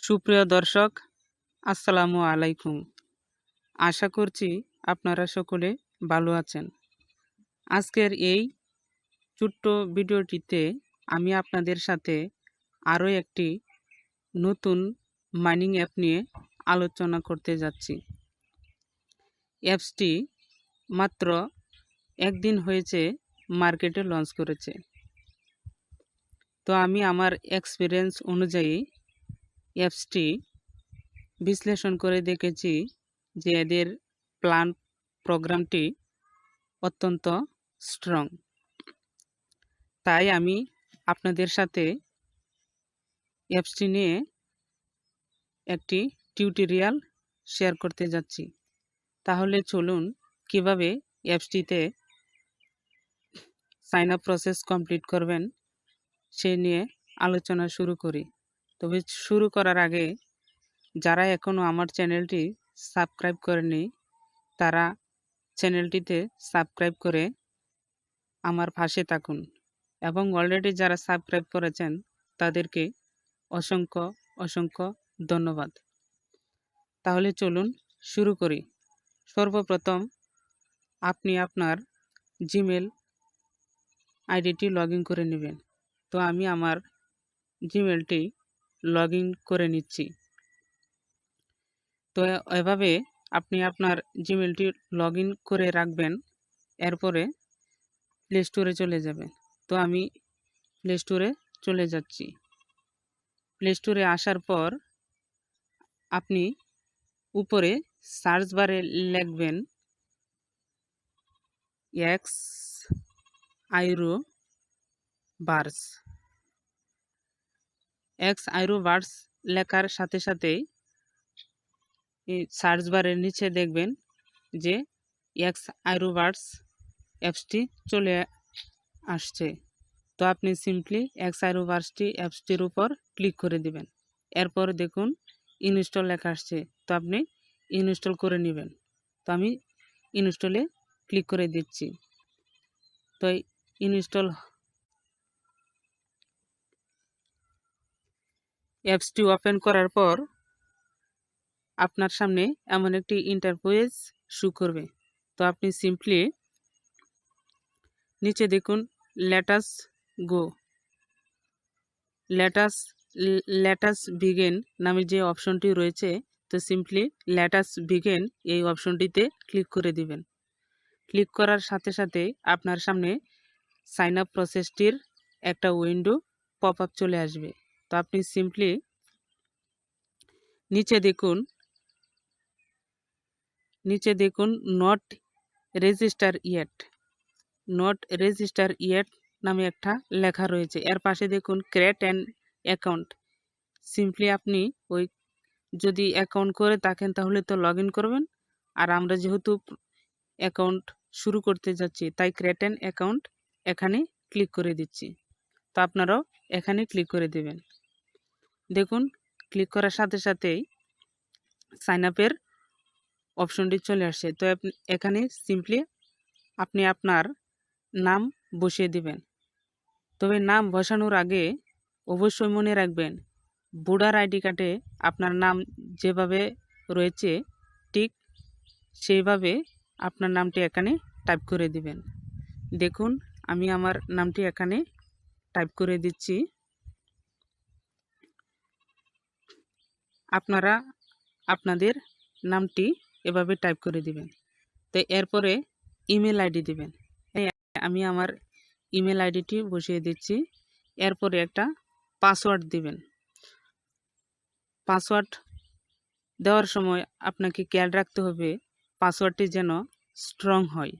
সুপ্রিয় দর্শক, আসসালামু আলাইকুম। আশা করছি আপনারা সকলে ভালো আছেন। আজকের এই ছোট্ট ভিডিওটিতে আমি আপনাদের সাথে আরও একটি নতুন মাইনিং অ্যাপ নিয়ে আলোচনা করতে যাচ্ছি। অ্যাপসটি মাত্র একদিন হয়েছে মার্কেটে লঞ্চ করেছে। তো আমি আমার এক্সপিরিয়েন্স অনুযায়ী অ্যাপসটি বিশ্লেষণ করে দেখেছি যে এদের প্ল্যান প্রোগ্রামটি অত্যন্ত স্ট্রং। তাই আমি আপনাদের সাথে অ্যাপসটি নিয়ে একটি টিউটোরিয়াল শেয়ার করতে যাচ্ছি। তাহলে চলুন কিভাবে অ্যাপসটিতে সাইন আপ প্রসেস কমপ্লিট করবেন সে নিয়ে আলোচনা শুরু করি। তবে শুরু করার আগে যারা এখনও আমার চ্যানেলটি সাবস্ক্রাইব করেনি তারা চ্যানেলটিতে সাবস্ক্রাইব করে আমার পাশে থাকুন এবং অলরেডি যারা সাবস্ক্রাইব করেছেন তাদেরকে অসংখ্য অসংখ্য ধন্যবাদ। তাহলে চলুন শুরু করি। সর্বপ্রথম আপনি আপনার জিমেল আইডিটি লগ ইন করে নেবেন। তো আমি আমার জিমেলটি লগ ইন করে নিচ্ছি। তো এভাবে আপনি আপনার জিমেলটি লগ ইন করে রাখবেন। এরপরে প্লে স্টোরে চলে যাবেন। তো আমি প্লে স্টোরে চলে যাচ্ছি। প্লে স্টোরে আসার পর আপনি উপরে সার্চ বারে লিখবেন XiroVerse লেখার সাথে সাথেই সার্চ বারের নিচে দেখবেন যে XiroVerse অ্যাপসটি চলে আসছে। তো আপনি সিম্পলি XiroVerse অ্যাপসটির উপর ক্লিক করে দিবেন। এরপর দেখুন ইনস্টল লেখা আসছে। তো আপনি ইনস্টল করে নেবেন। তো আমি ইনস্টলে ক্লিক করে দিচ্ছি। তো ইনস্টল অ্যাপসটি ওপেন করার পর আপনার সামনে এমন একটি ইন্টারফেস শো করবে। তো আপনি সিম্পলি নিচে দেখুন লেটাস বিগিন নামে যে অপশনটি রয়েছে, তো সিম্পলি লেটাস বিগিন এই অপশনটিতে ক্লিক করে দিবেন। ক্লিক করার সাথে সাথে আপনার সামনে সাইন আপ প্রসেসটির একটা উইন্ডো পপ আপ চলে আসবে। তো আপনি সিম্পলি নিচে দেখুন নট রেজিস্টার ইয়েট নামে একটা লেখা রয়েছে। এর পাশে দেখুন ক্রিয়েট অ্যান অ্যাকাউন্ট। সিম্পলি আপনি ওই যদি অ্যাকাউন্ট করে থাকেন তাহলে তো লগ ইন করবেন, আর আমরা যেহেতু অ্যাকাউন্ট শুরু করতে যাচ্ছি তাই ক্রিয়েট অ্যান অ্যাকাউন্ট এখানে ক্লিক করে দিচ্ছি। তো আপনারাও এখানে ক্লিক করে দেবেন। দেখুন ক্লিক করার সাথে সাথেই সাইন আপের অপশনটি চলে আসছে। তো এখানে সিম্পলি আপনি আপনার নাম বসিয়ে দিবেন। তবে নাম বসানোর আগে অবশ্যই মনে রাখবেন ভোটার আইডি কার্ডে আপনার নাম যেভাবে রয়েছে ঠিক সেইভাবে আপনার নামটি এখানে টাইপ করে দিবেন। দেখুন আমি আমার নামটি এখানে টাইপ করে দিচ্ছি। আপনারা আপনাদের নামটি এভাবে টাইপ করে দিবেন। তো এরপরে ইমেল আইডি দিবেন। আমি আমার ইমেল আইডিটি বসিয়ে দিচ্ছি। এরপরে একটা পাসওয়ার্ড দিবেন। পাসওয়ার্ড দেওয়ার সময় আপনাকে খেয়াল রাখতে হবে পাসওয়ার্ডটি যেন স্ট্রং হয়।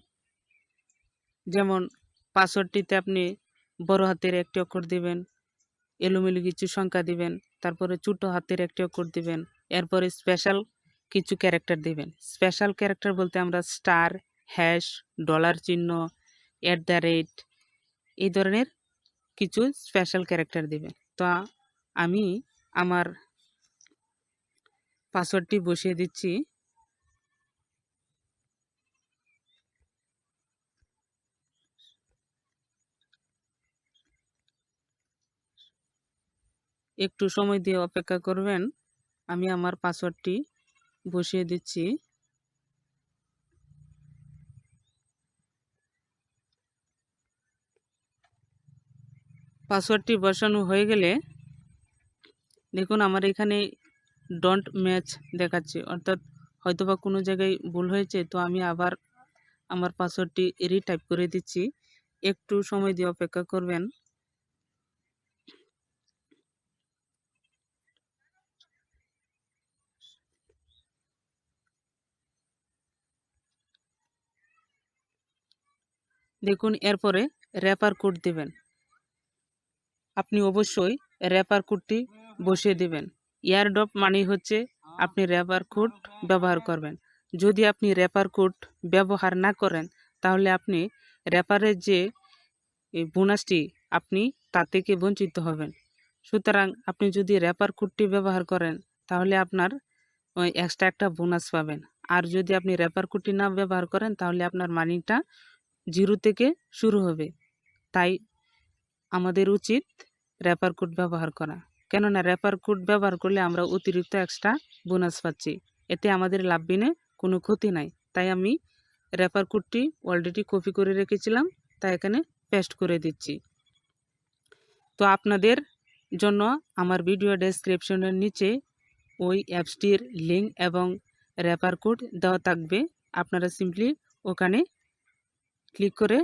যেমন পাসওয়ার্ডটিতে আপনি বড় হাতের একটি অক্ষর দিবেন, এলোমেলো কিছু সংখ্যা দিবেন, তারপরে ছোট হাতের একটি অক্ষর দিবেন, এরপরে স্পেশাল কিছু ক্যারেক্টার দিবেন। স্পেশাল ক্যারেক্টার বলতে আমরা স্টার, হ্যাশ, ডলার চিহ্ন, @ এই ধরনের কিছু স্পেশাল ক্যারেক্টার দিবেন। তো আমি আমার পাসওয়ার্ডটি বসিয়ে দিচ্ছি। একটু সময় দিয়ে অপেক্ষা করবেন। আমি আমার পাসওয়ার্ডটি বসিয়ে দিচ্ছি। পাসওয়ার্ডটি বসানো হয়ে গেলে দেখুন আমার এখানে ডোন্ট ম্যাচ দেখাচ্ছে, অর্থাৎ হয়তোবা কোনো জায়গায় ভুল হয়েছে। তো আমি আবার আমার পাসওয়ার্ডটি রিটাইপ করে দিচ্ছি। একটু সময় দিয়ে অপেক্ষা করবেন। দেখুন এরপরে রেফার কোড দেবেন। আপনি অবশ্যই রেফার কোডটি বসিয়ে দেবেন। এয়ারড্রপ মানে হচ্ছে আপনি রেফার কোড ব্যবহার করবেন। যদি আপনি রেফার কোড ব্যবহার না করেন তাহলে আপনি রেফারের যে বোনাসটি আপনি তা থেকে বঞ্চিত হবেন। সুতরাং আপনি যদি রেফার কোডটি ব্যবহার করেন তাহলে আপনার ওই এক্সট্রা একটা বোনাস পাবেন। আর যদি আপনি রেফার কোডটি না ব্যবহার করেন তাহলে আপনার মানিটা জিরো থেকে শুরু হবে। তাই আমাদের উচিত রেফার কোড ব্যবহার করা, কেননা রেফার কোড ব্যবহার করলে আমরা অতিরিক্ত এক্সট্রা বোনাস পাচ্ছি। এতে আমাদের লাভ বিনে কোনো ক্ষতি নাই। তাই আমি রেফার কোডটি অলরেডি কপি করে রেখেছিলাম, তাই এখানে পেস্ট করে দিচ্ছি। তো আপনাদের জন্য আমার ভিডিও ডেসক্রিপশনের নিচে ওই অ্যাপসটির লিঙ্ক এবং রেফার কোড দেওয়া থাকবে। আপনারা সিম্পলি ওখানে ক্লিক করে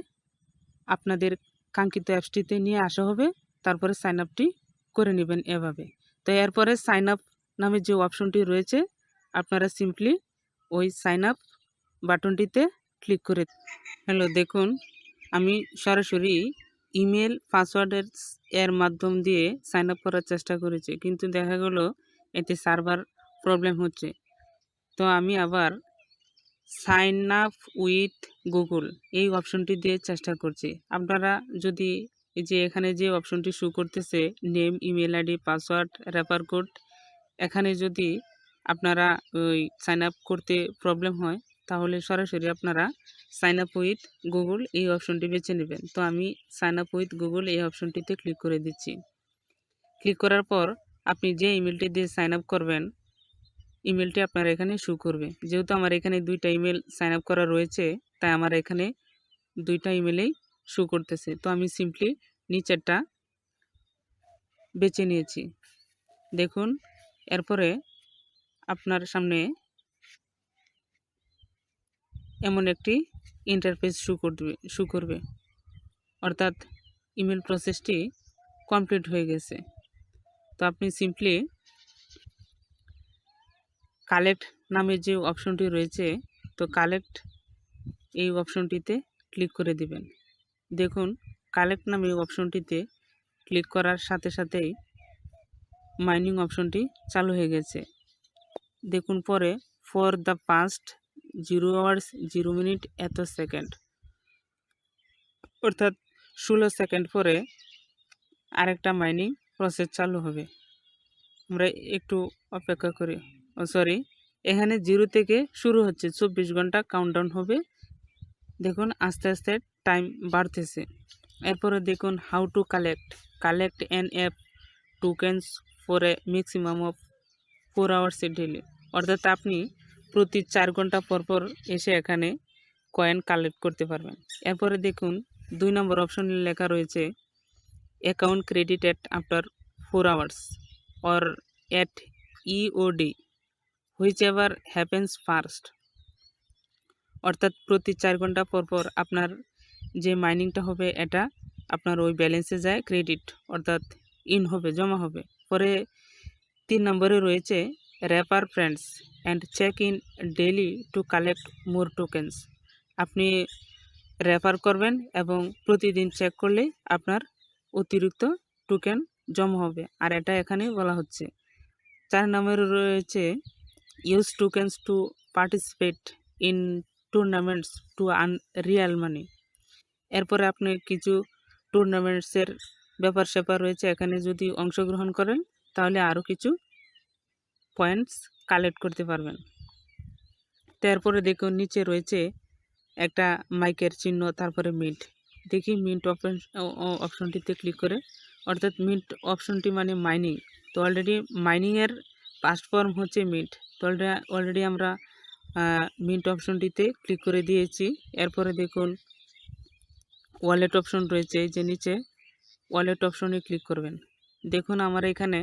আপনাদের কাঙ্ক্ষিত অ্যাপসটিতে নিয়ে আসা হবে, তারপরে সাইন আপটি করে নেবেন এভাবে। তো এরপরে সাইন আপ নামে যে অপশনটি রয়েছে আপনারা সিম্পলি ওই সাইন আপ বাটনটিতে ক্লিক করে। হ্যালো, দেখুন আমি সরাসরি ইমেল পাসওয়ার্ডের এর মাধ্যম দিয়ে সাইন আপ করার চেষ্টা করেছি, কিন্তু দেখা গেল এতে সার্ভার প্রবলেম হচ্ছে। তো আমি আবার সাইন আপ উইথ গুগল এই অপশনটি দিয়ে চেষ্টা করছি। আপনারা যদি এই যে এখানে যে অপশনটি শো করতেছে name, email ID, password, refer code, এখানে যদি আপনারা ওই সাইন আপ করতে প্রবলেম হয় তাহলে সরাসরি আপনারা সাইন আপ উইথ গুগল এই অপশনটি বেছে নেবেন। তো আমি সাইন আপ উইথ গুগল এই অপশনটিতে ক্লিক করে দিচ্ছি। ক্লিক করার পর আপনি যে ইমেলটি দিয়ে সাইন আপ করবেন ইমেলটি আপনার এখানে শো করবে। যেহেতু আমার এখানে দুইটা ইমেল সাইন আপ করা রয়েছে তাই আমার এখানে দুইটা ইমেলেই শো করতেছে। তো আমি সিম্পলি নিচেরটা বেছে নিয়েছি। দেখুন এরপরে আপনার সামনে এমন একটি ইন্টারফেস শো করবে, অর্থাৎ ইমেল প্রসেসটি কমপ্লিট হয়ে গেছে। তো আপনি সিম্পলি কালেক্ট নামে যে অপশনটি রয়েছে তো কালেক্ট এই অপশনটিতে ক্লিক করে দিবেন। দেখুন কালেক্ট নামে অপশনটিতে ক্লিক করার সাথে সাথেই মাইনিং অপশনটি চালু হয়ে গেছে। দেখুন পরে for the past 0 hours 0 minute এত সেকেন্ড, অর্থাৎ 16 সেকেন্ড পরে আরেকটা মাইনিং প্রসেস চালু হবে। আমরা একটু অপেক্ষা করি। সরি, এখানে 0 থেকে শুরু হচ্ছে, 24 ঘন্টা কাউন্টডাউন হবে। দেখুন আস্তে আস্তে টাইম বাড়তেছে। এরপরে দেখুন how to collect an app tokens for a maximum of 4 hours daily, অর্থাৎ আপনি প্রতি 4 ঘন্টা পর পর এসে এখানে কয়েন কালেক্ট করতে পারবেন। এরপরে দেখুন 2 নম্বর অপশনে লেখা রয়েছে account credited after 4 hours or at EOD whichever happens first, অর্থাৎ প্রতি 4 ঘন্টা পর পর আপনার যে মাইনিংটা হবে এটা আপনার ওই ব্যালেন্সে যায় ক্রেডিট, অর্থাৎ ইন হবে, জমা হবে। পরে 3 নম্বরে রয়েছে refer friends and check in daily to collect more tokens, আপনি রেফার করবেন এবং প্রতিদিন চেক করলে আপনার অতিরিক্ত টোকেন জমা হবে, আর এটা এখানে বলা হচ্ছে। 4 নম্বরে রয়েছে use tokens to participate in tournaments to earn real মানি, এরপরে আপনি কিছু টুর্নামেন্টসের ব্যাপার স্যাপার রয়েছে, এখানে যদি অংশগ্রহণ করেন তাহলে আরও কিছু পয়েন্টস কালেক্ট করতে পারবেন। তারপরে দেখুন নিচে রয়েছে একটা মাইকের চিহ্ন, তারপরে মিন্ট। দেখি মিন্ট অপশনটিতে ক্লিক করে, অর্থাৎ মিন্ট অপশনটি মানে মাইনিং। তো অলরেডি মাইনিংয়ের ফার্স্ট ফর্ম হচ্ছে মিন্ট। তো অলরেডি আমরা মিন্ট অপশনটিতে ক্লিক করে দিয়েছি। এরপরে দেখুন ওয়ালেট অপশন রয়েছে, এই যে নিচে ওয়ালেট অপশনে ক্লিক করবেন। দেখুন আমার এখানে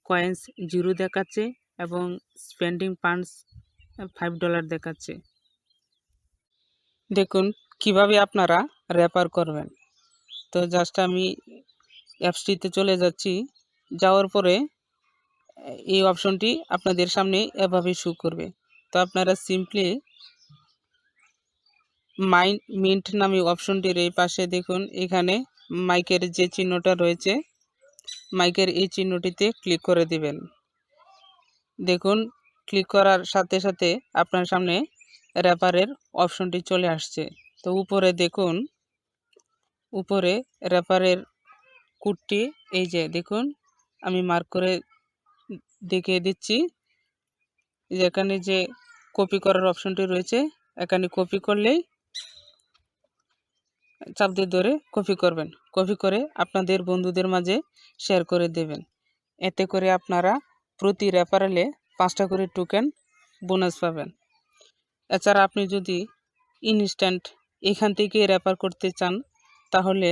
কয়েন্স 0 দেখাচ্ছে এবং স্পেন্ডিং ফান্ডস $5 দেখাচ্ছে। দেখুন কিভাবে আপনারা রেফার করবেন। তো জাস্ট আমি অ্যাপসটিতে চলে যাচ্ছি। যাওয়ার পরে এই অপশনটি আপনাদের সামনে এভাবে শো করবে। তো আপনারা সিম্পলি মিন্ট নামে অপশনটির এই পাশে দেখুন এখানে মাইকের যে চিহ্নটা রয়েছে, মাইকের এই চিহ্নটিতে ক্লিক করে দিবেন। দেখুন ক্লিক করার সাথে সাথে আপনার সামনে রেফারের অপশনটি চলে আসছে। তো উপরে দেখুন, উপরে রেফারের কোডটি এই যে দেখুন আমি মার্ক করে দেখিয়ে দিচ্ছি। যেখানে যে কপি করার অপশনটি রয়েছে, এখানে কপি করলেই চাপ দিয়ে ধরে কপি করবেন। কপি করে আপনাদের বন্ধুদের মাঝে শেয়ার করে দেবেন। এতে করে আপনারা প্রতি রেফারেলে 5টা করে টোকেন বোনাস পাবেন। এছাড়া আপনি যদি ইনস্ট্যান্ট এখান থেকে রেফার করতে চান তাহলে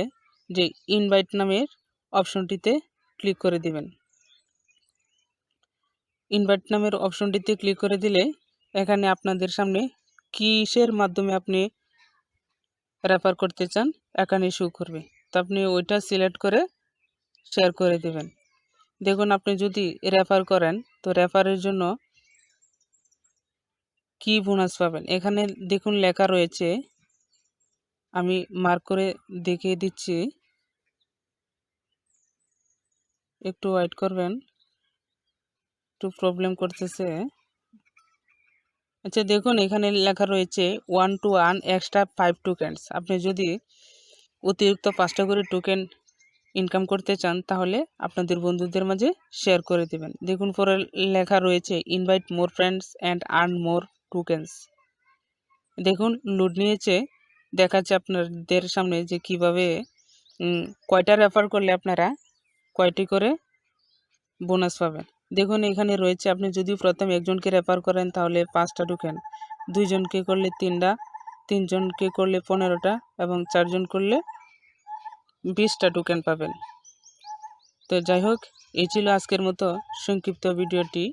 যে ইনভাইট নামের অপশনটিতে ক্লিক করে দিবেন। ইনভাইট নামের অপশনটিতে ক্লিক করে দিলে এখানে আপনাদের সামনে কিসের মাধ্যমে আপনি রেফার করতে চান এখানে শো করবে। তো আপনি ওইটা সিলেক্ট করে শেয়ার করে দেবেন। দেখুন আপনি যদি রেফার করেন তো রেফারের জন্য কি বোনাস পাবেন এখানে দেখুন লেখা রয়েছে, আমি মার্ক করে দেখিয়ে দিচ্ছি, একটু ওয়েট করবেন, একটু প্রবলেম করতেছে। আচ্ছা দেখুন এখানে লেখা রয়েছে 1 to 1 এক্সট্রা 5 টোকেন্স। আপনি যদি অতিরিক্ত 5টা করে টোকেন ইনকাম করতে চান তাহলে আপনাদের বন্ধুদের মাঝে শেয়ার করে দেবেন। দেখুন পরে লেখা রয়েছে invite more friends and earn more tokens. দেখুন লোড নিয়েছে, দেখাচ্ছে আপনাদের সামনে যে কিভাবে কয়টা রেফার করলে আপনারা কয়টি করে বোনাস পাবেন। দেখুন এখানে রয়েছে আপনি যদি প্রথমে একজনকে রেফার করেন তাহলে 5টা টোকেন, 2জনকে করলে 3টা, 3জনকে করলে 15টা এবং 4জন করলে 20টা টোকেন পাবেন। তো যাই হোক, এই ছিল আজকের মতো সংক্ষিপ্ত ভিডিওটি।